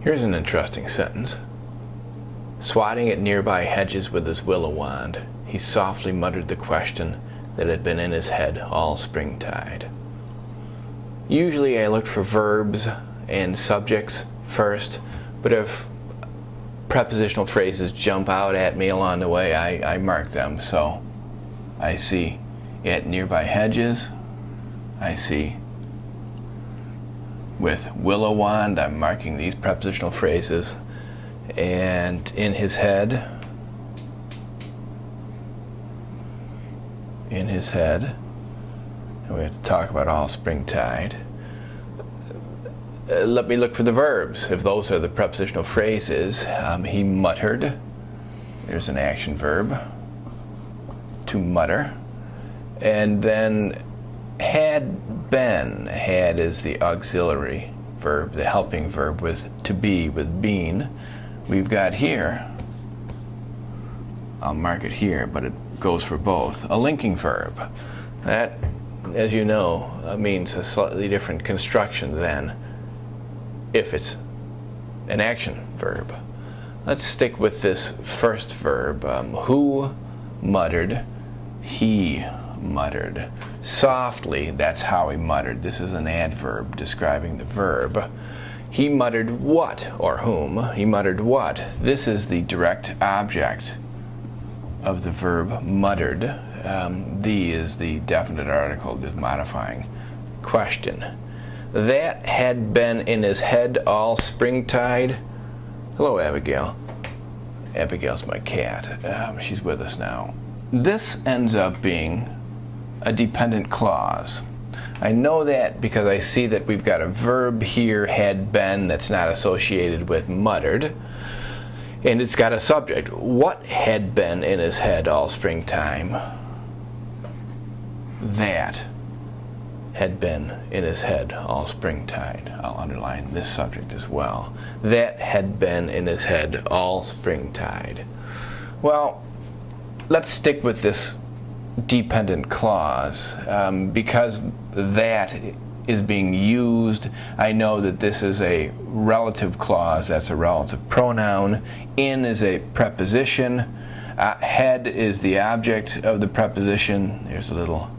Here's an interesting sentence. Swatting at nearby hedges with his willow wand, he softly muttered the question that had been in his head all springtide. Usually I look for verbs and subjects first, but if prepositional phrases jump out at me along the way, I mark them. So I see at nearby hedges, I see with willow wand, I'm marking these prepositional phrases, and in his head, and we have to talk about all springtide. Let me look for the verbs. If those are the prepositional phrases, he muttered. There's an action verb, to mutter. And then had been. Had is the auxiliary verb, the helping verb with to be, with been. We've got here, I'll mark it here, but it goes for both, a linking verb. That, as you know, means a slightly different construction than if it's an action verb. Let's stick with this first verb. Who muttered? He muttered. Softly, that's how he muttered. This is an adverb describing the verb. He muttered what, or whom? He muttered what? This is the direct object of the verb muttered. The is the definite article, just modifying question. That had been in his head all springtide. Hello, Abigail. Abigail's my cat. She's with us now. This ends up being a dependent clause. I know that because I see that we've got a verb here, had been, that's not associated with muttered. And it's got a subject. What had been in his head all springtime? That had been in his head all springtide. I'll underline this subject as well. That had been in his head all springtide. Well, let's stick with this dependent clause. Because that is being used, I know that this is a relative clause. That's a relative pronoun. In is a preposition. Head is the object of the preposition. There's a little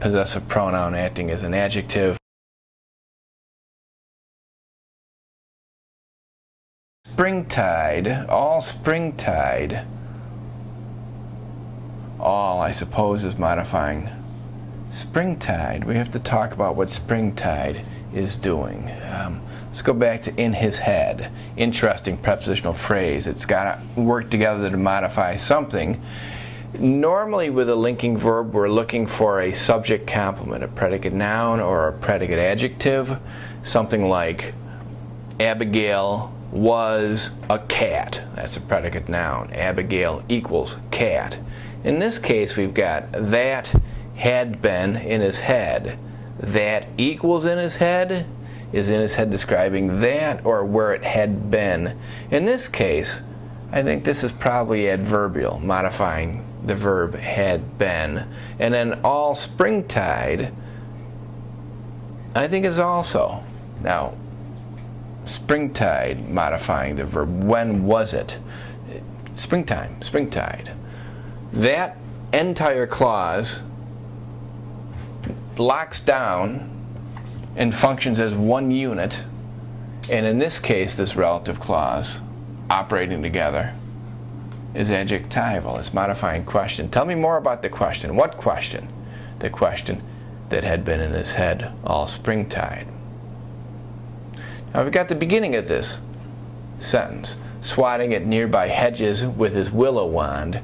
possessive pronoun acting as an adjective. Springtide, all springtide. All, I suppose, is modifying springtide. We have to talk about what springtide is doing. Let's go back to in his head. Interesting prepositional phrase. It's got to work together to modify something. Normally with a linking verb, we're looking for a subject complement, a predicate noun or a predicate adjective. Something like Abigail was a cat. That's a predicate noun. Abigail equals cat. In this case, we've got that had been in his head. That equals in his head is in his head describing that or where it had been. In this case, I think this is probably adverbial, modifying the verb had been. And then all springtide, I think is also. Now, springtide modifying the verb. When was it? Springtime, springtide. That entire clause locks down and functions as one unit, and in this case this relative clause operating together is adjectival. It's modifying question. Tell me more about the question. What question? The question that had been in his head all springtide. Now we've got the beginning of this sentence. Swatting at nearby hedges with his willow wand.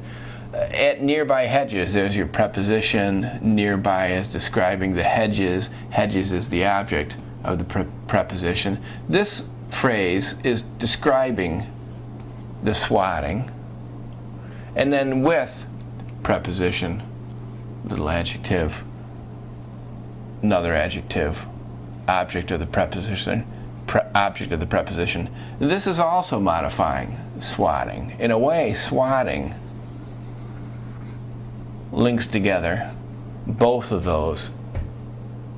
At nearby hedges, there's your preposition. Nearby is describing the hedges. Hedges is the object of the preposition. This phrase is describing the swatting. And then with preposition, little adjective, another adjective, object of the preposition, object of the preposition. This is also modifying swatting. In a way, swatting links together both of those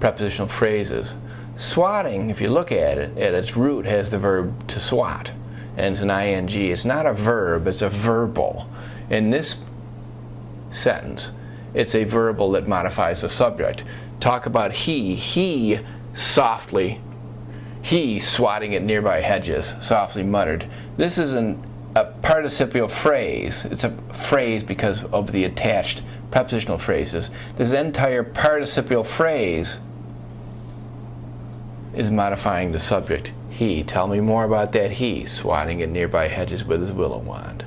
prepositional phrases. Swatting, if you look at it, at its root has the verb to swat, and it's an ing. It's not a verb, it's a verbal. In this sentence, it's a verbal that modifies the subject. Talk about he softly, he swatting at nearby hedges, softly muttered. This is a participial phrase. It's a phrase because of the attached prepositional phrases. This entire participial phrase is modifying the subject. He. Tell me more about that he swatting at nearby hedges with his willow wand.